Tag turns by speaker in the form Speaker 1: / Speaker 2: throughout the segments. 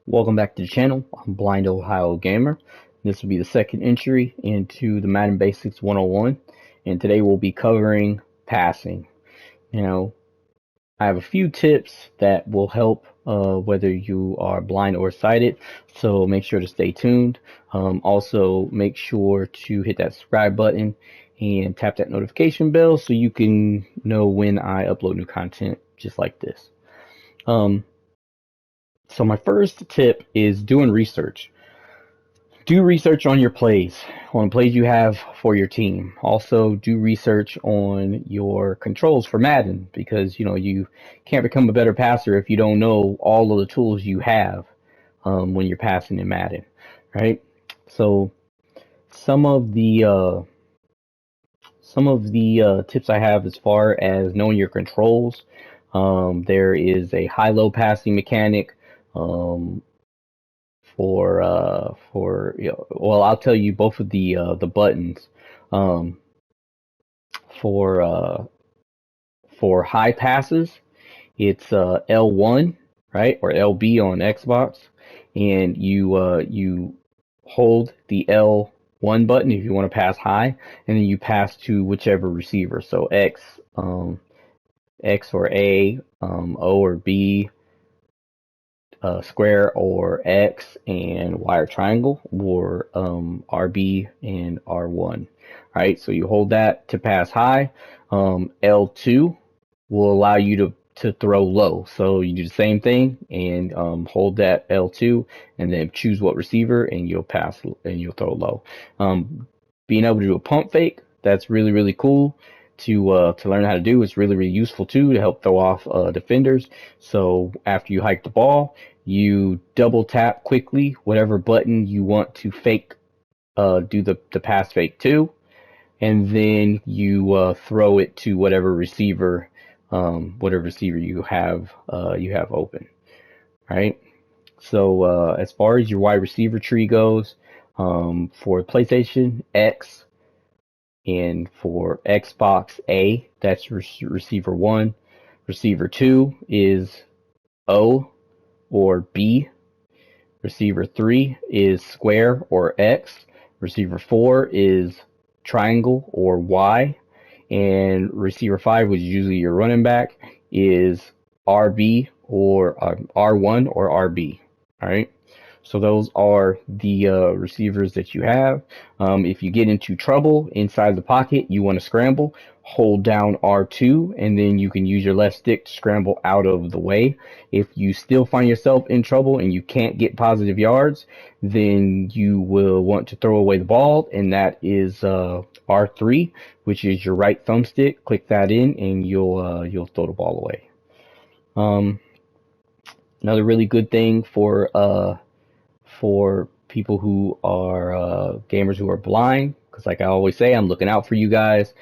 Speaker 1: Welcome back to the channel. I'm Blind Ohio Gamer. This will be the second entry into the Madden Basics 101, and today we'll be covering passing. I have a few tips that will help whether you are blind or sighted, so make sure to stay tuned. Also, make sure to hit that subscribe button and tap that notification bell so you can know when I upload new content just like this. So my first tip is doing research. Do research on your plays, on plays you have for your team. Also, do research on your controls for Madden because you can't become a better passer if you don't know all of the tools you have when you're passing in Madden, right? So some of the tips I have as far as knowing your controls. There is a high-low passing mechanic. Well, I'll tell you both of the buttons. Um, for high passes, it's L1, right, or LB on Xbox, and you hold the L1 button if you want to pass high, and then you pass to whichever receiver. So X or A, O or B, square or X, and Y or triangle, or RB and R1. Right, so you hold that to pass high. L2 will allow you to throw low. So you do the same thing and hold that L2 and then choose what receiver and you'll pass and you'll throw low. Being able to do a pump fake, that's really cool to learn how to do. It's really useful too to help throw off defenders. So after you hike the ball, you double tap quickly whatever button you want to fake, do the pass fake to, and then you throw it to whatever receiver you have open, right? So as far as your wide receiver tree goes, for PlayStation X and for Xbox A, that's receiver 1. Receiver 2 is O or B. Receiver 3 is square or X. Receiver 4 is triangle or Y. And receiver 5, which is usually your running back, is RB or R1 or RB. All right. So those are the receivers that you have. If you get into trouble inside the pocket, you want to scramble, hold down R2, and then you can use your left stick to scramble out of the way. If you still find yourself in trouble and you can't get positive yards, then you will want to throw away the ball, and that is R3, which is your right thumbstick. Click that in, and you'll throw the ball away. Another really good thing for people who are gamers who are blind, because like I always say, I'm looking out for you guys,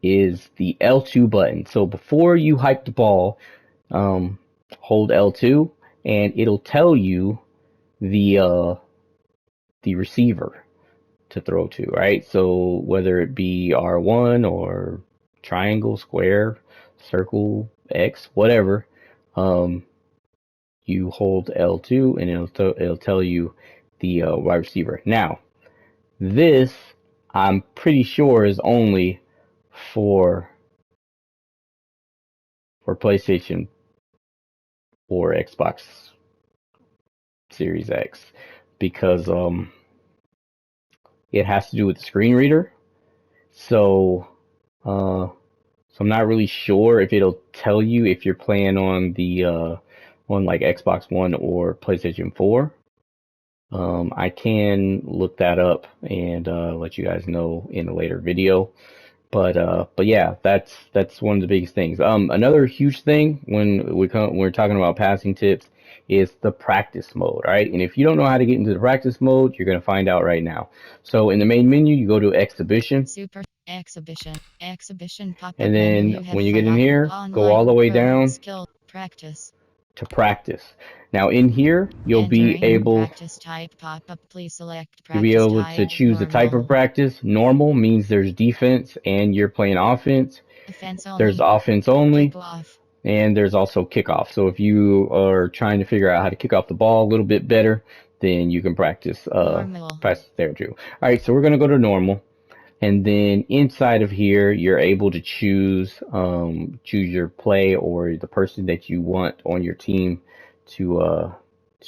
Speaker 1: is the L2 button. So before you hike the ball, hold L2 and it'll tell you the receiver to throw to, right? So whether it be R1 or triangle, square, circle, X, whatever, you hold L2 and it'll tell you the wide receiver. Now, this I'm pretty sure is only for PlayStation or Xbox Series X, because it has to do with the screen reader. So I'm not really sure if it'll tell you if you're playing on the on like Xbox One or PlayStation 4. I can look that up and let you guys know in a later video. But yeah, that's one of the biggest things. Another huge thing when we're talking about passing tips is the practice mode, right? And if you don't know how to get into the practice mode, you're gonna find out right now. So in the main menu, you go to Exhibition,
Speaker 2: Super exhibition pop-up
Speaker 1: and
Speaker 2: menu.
Speaker 1: then
Speaker 2: You have
Speaker 1: when you get in
Speaker 2: forgotten
Speaker 1: here, go all
Speaker 2: online
Speaker 1: the way
Speaker 2: pro
Speaker 1: down
Speaker 2: skill practice.
Speaker 1: to practice. Now in here,
Speaker 2: Entering practice type pop-up. Please select
Speaker 1: you'll be
Speaker 2: practice
Speaker 1: able to
Speaker 2: type
Speaker 1: choose the type of
Speaker 2: normal.
Speaker 1: practice. Normal means there's defense and you're playing offense.
Speaker 2: Offense
Speaker 1: There's
Speaker 2: only.
Speaker 1: offense only.
Speaker 2: Toggle off.
Speaker 1: And there's also kickoff. So if you are trying to figure out how to kick off the ball a little bit better, then you can practice there too. All right, so we're gonna go to normal, and then inside of here, you're able to choose your play or the person that you want on your team to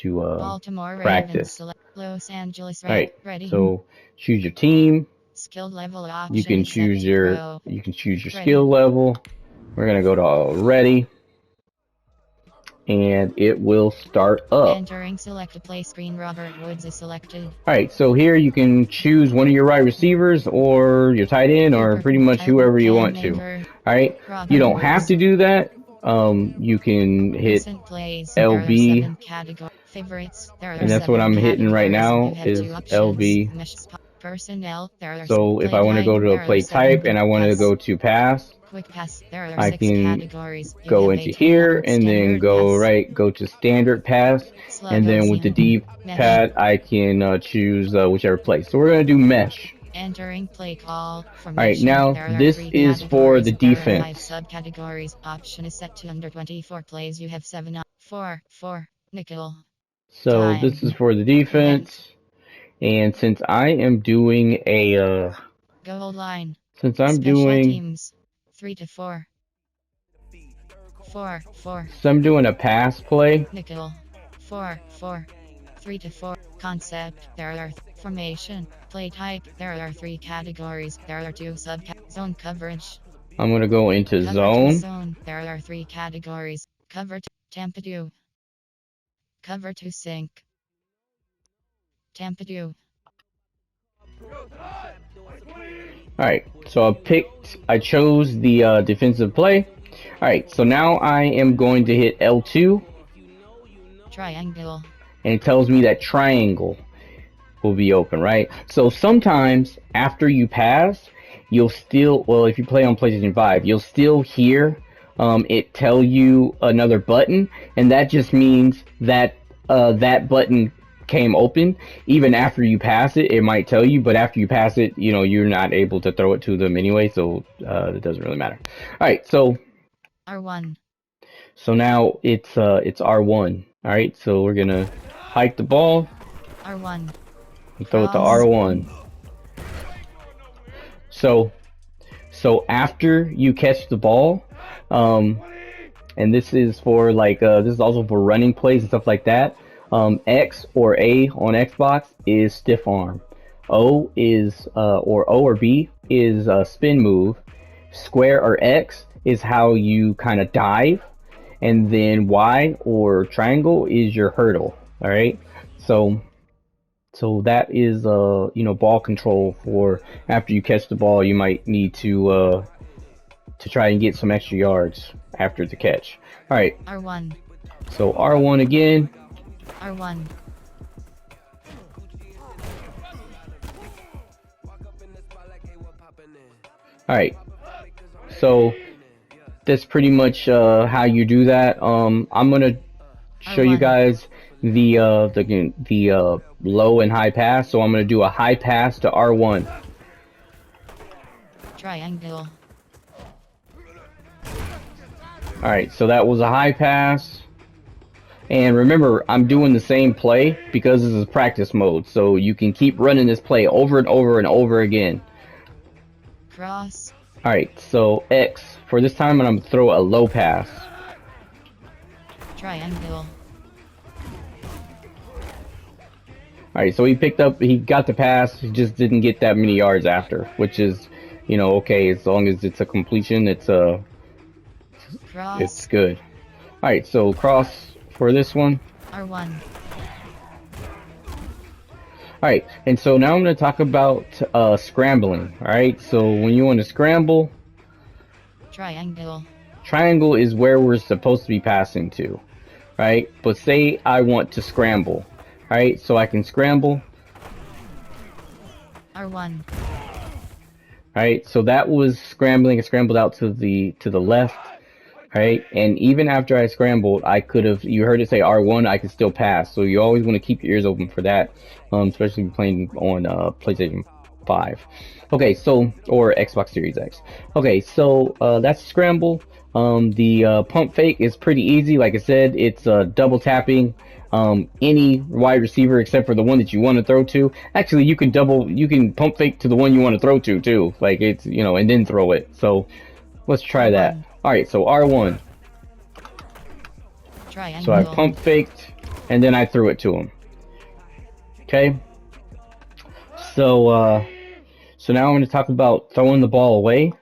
Speaker 2: Baltimore
Speaker 1: practice.
Speaker 2: Ravens, Los Angeles
Speaker 1: All right,
Speaker 2: ready.
Speaker 1: so choose your team.
Speaker 2: Skill level option.
Speaker 1: You can choose your
Speaker 2: ready.
Speaker 1: skill level. We're gonna go to ready, and it will start up.
Speaker 2: Entering select play screen. Robert Woods is selected.
Speaker 1: Alright, so here you can choose one of your wide receivers or your tight end or pretty much whoever you want to. Alright, you don't have to do that. You can hit LB, and that's what I'm hitting right now is LB.
Speaker 2: Personnel,
Speaker 1: so if I want to go to a play type and I want to go to pass,
Speaker 2: quick pass, there are
Speaker 1: I can go into here and then go to standard pass, and then with the D-pad I can choose whichever play. So we're going to do mesh.
Speaker 2: Entering play call.
Speaker 1: Alright, now this is for the defense.
Speaker 2: Subcategories. Option is set to under 24 plays. You have 7 4 nickel.
Speaker 1: So this is for the defense. And since I am doing a
Speaker 2: goal line.
Speaker 1: Since I'm
Speaker 2: Special
Speaker 1: doing
Speaker 2: teams 3 to 4. 4 4.
Speaker 1: So I'm doing a pass play.
Speaker 2: Nickel 4 4. 3 to 4. Concept. There are formation. Play type. There are 3 categories. There are 2 zone coverage.
Speaker 1: I'm gonna go into zone.
Speaker 2: There are 3 categories. Cover to Tampadu. Cover to sync. Tampadu.
Speaker 1: Alright, so I chose the defensive play. Alright, so now I am going to hit L2.
Speaker 2: Triangle.
Speaker 1: And it tells me that triangle will be open, right? So sometimes after you pass, you'll still, well, if you play on PlayStation 5, you'll still hear it tell you another button, and that just means that that button came open. Even after you pass it, it might tell you, but after you pass it, you know, you're not able to throw it to them anyway, so it doesn't really matter. Alright, so
Speaker 2: R1.
Speaker 1: So now it's R1. Alright, so we're gonna hike the ball.
Speaker 2: R1.
Speaker 1: And throw it to R1. So after you catch the ball, and this is for like this is also for running plays and stuff like that. X or A on Xbox is stiff arm. O is or O or B is spin move. Square or X is how you kind of dive, and then Y or triangle is your hurdle. All right, so that is you know, ball control for after you catch the ball. You might need to try and get some extra yards after the catch. All right.
Speaker 2: R1.
Speaker 1: So R1 again.
Speaker 2: R1.
Speaker 1: Alright, so that's pretty much how you do that. I'm gonna show you guys the low and high pass. So I'm gonna do a high pass to R1.
Speaker 2: Triangle.
Speaker 1: Alright, so that was a high pass. And remember, I'm doing the same play because this is practice mode, so you can keep running this play over and over and over again.
Speaker 2: Cross.
Speaker 1: Alright, so X. For this time, I'm going to throw a low pass.
Speaker 2: Triangle.
Speaker 1: Alright, so he got the pass, he just didn't get that many yards after, which is, you know, okay, as long as it's a completion, it's good. Alright, so cross for this one.
Speaker 2: R1.
Speaker 1: Alright, and so now I'm going to talk about scrambling. Alright, so when you want to scramble,
Speaker 2: triangle.
Speaker 1: Triangle is where we're supposed to be passing to, right? But say I want to scramble, right? So I can scramble.
Speaker 2: R1.
Speaker 1: Right, so that was scrambling. I scrambled out to the left. Right, and even after I scrambled, I could have, you heard it say R1, I could still pass. So you always want to keep your ears open for that, especially if you're playing on PlayStation 5. Okay, so or Xbox Series X. Okay, so that's scramble. The pump fake is pretty easy. Like I said, it's double tapping any wide receiver except for the one that you want to throw to. Actually, you can pump fake to the one you want to throw to too. Like it's and then throw it. So let's try that.
Speaker 2: R1.
Speaker 1: All right, so R1. So I
Speaker 2: Triangle.
Speaker 1: pump faked and then I threw it to him. Okay. So so now I'm going to talk about throwing the ball away.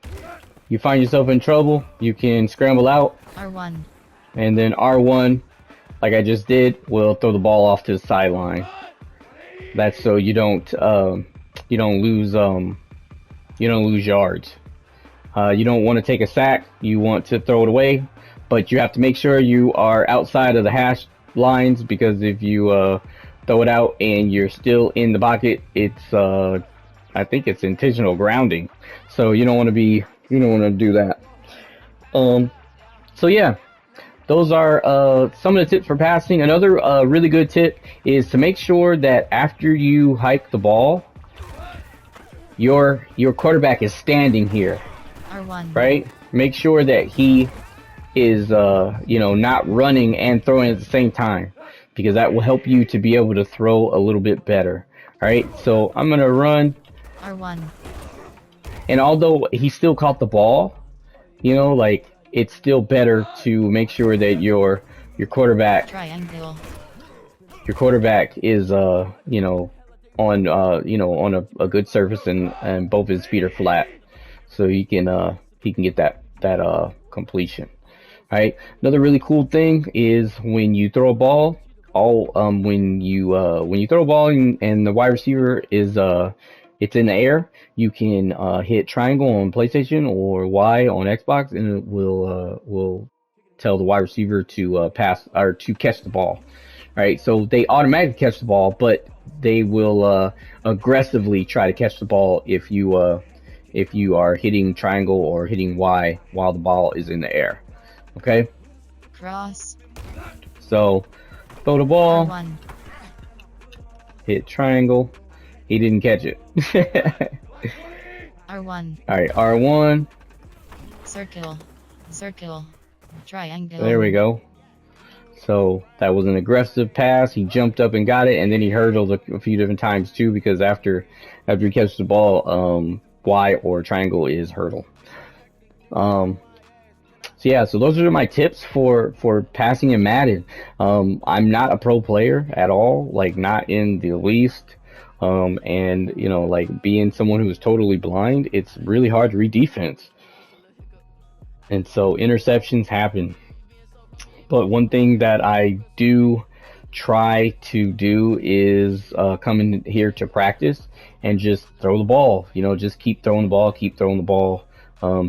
Speaker 1: You find yourself in trouble, you can scramble out,
Speaker 2: R1.
Speaker 1: and then R1, like I just did, will throw the ball off to the sideline. That's so you don't lose yards. You don't want to take a sack. You want to throw it away, but you have to make sure you are outside of the hash lines because if you throw it out and you're still in the pocket, it's I think it's intentional grounding. So you don't want to do that. So yeah, those are some of the tips for passing. Another really good tip is to make sure that after you hike the ball, your quarterback is standing here,
Speaker 2: R1.
Speaker 1: right? Make sure that he is not running and throwing at the same time because that will help you to be able to throw a little bit better. All right, so I'm gonna run.
Speaker 2: R1.
Speaker 1: And although he still caught the ball, like it's still better to make sure that your quarterback
Speaker 2: Triangle.
Speaker 1: is on on a good surface and both his feet are flat, so he can get that completion. All right. Another really cool thing is when you throw a ball, when you throw a ball and the wide receiver is it's in the air, you can hit triangle on PlayStation or Y on Xbox, and it will tell the wide receiver to pass or to catch the ball. All right, so they automatically catch the ball, but they will aggressively try to catch the ball if you are hitting triangle or hitting Y while the ball is in the air. Okay,
Speaker 2: Cross.
Speaker 1: so throw the ball,
Speaker 2: R1.
Speaker 1: hit triangle. He didn't catch it.
Speaker 2: R1.
Speaker 1: All right, R1.
Speaker 2: Circle. Circle. Triangle.
Speaker 1: There we go. So that was an aggressive pass. He jumped up and got it, and then he hurdled a few different times too because after he catches the ball, Y or triangle is hurdle. So yeah, so those are my tips for passing in Madden. I'm not a pro player at all, like not in the least. And like being someone who is totally blind, it's really hard to read defense. And so interceptions happen. But one thing that I do try to do is come in here to practice and just throw the ball. Just keep throwing the ball,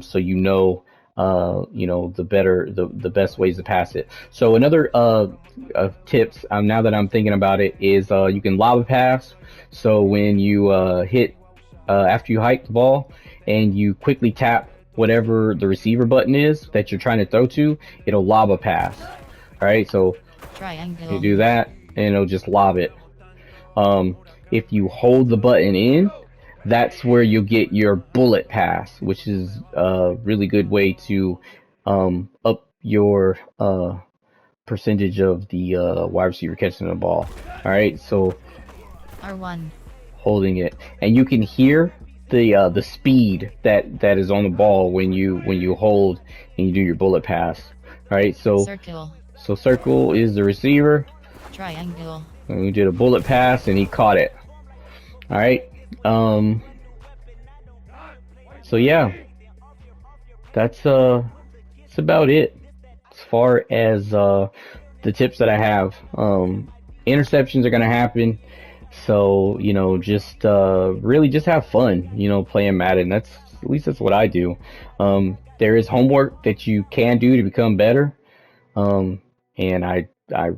Speaker 1: so the best ways to pass it. So another tips now that I'm thinking about it is you can lob a pass. So when you hit after you hike the ball and you quickly tap whatever the receiver button is that you're trying to throw to, it'll lob a pass. All right, so
Speaker 2: Triangle.
Speaker 1: you do that and it'll just lob it. If you hold the button in, that's where you'll get your bullet pass, which is a really good way to up your percentage of the wide receiver catching the ball. All right, so
Speaker 2: R1.
Speaker 1: holding it, and you can hear the speed that is on the ball when you hold and you do your bullet pass. All right, so circle is the receiver.
Speaker 2: Triangle.
Speaker 1: And we did a bullet pass and he caught it. All right. So yeah, that's about it as far as the tips that I have. Interceptions are gonna happen, so just really just have fun. Playing Madden. At least that's what I do. There is homework that you can do to become better, and I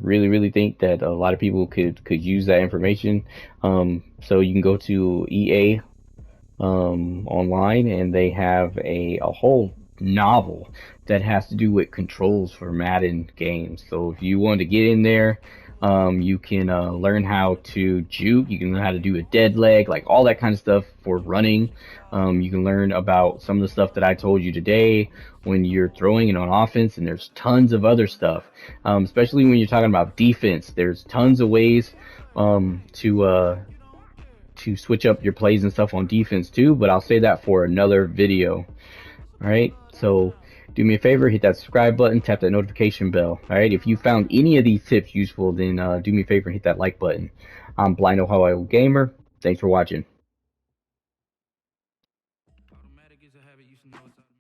Speaker 1: really think that a lot of people could use that information. So you can go to EA online, and they have a whole novel that has to do with controls for Madden games. So if you want to get in there, You can learn how to juke. You can learn how to do a dead leg, like all that kind of stuff for running. You can learn about some of the stuff that I told you today when you're throwing it on offense, and there's tons of other stuff, especially when you're talking about defense. There's tons of ways to switch up your plays and stuff on defense too, but I'll say that for another video. All right, so do me a favor, hit that subscribe button, tap that notification bell. All right, if you found any of these tips useful, then do me a favor and hit that like button. I'm Blind Ohio Gamer. Thanks for watching.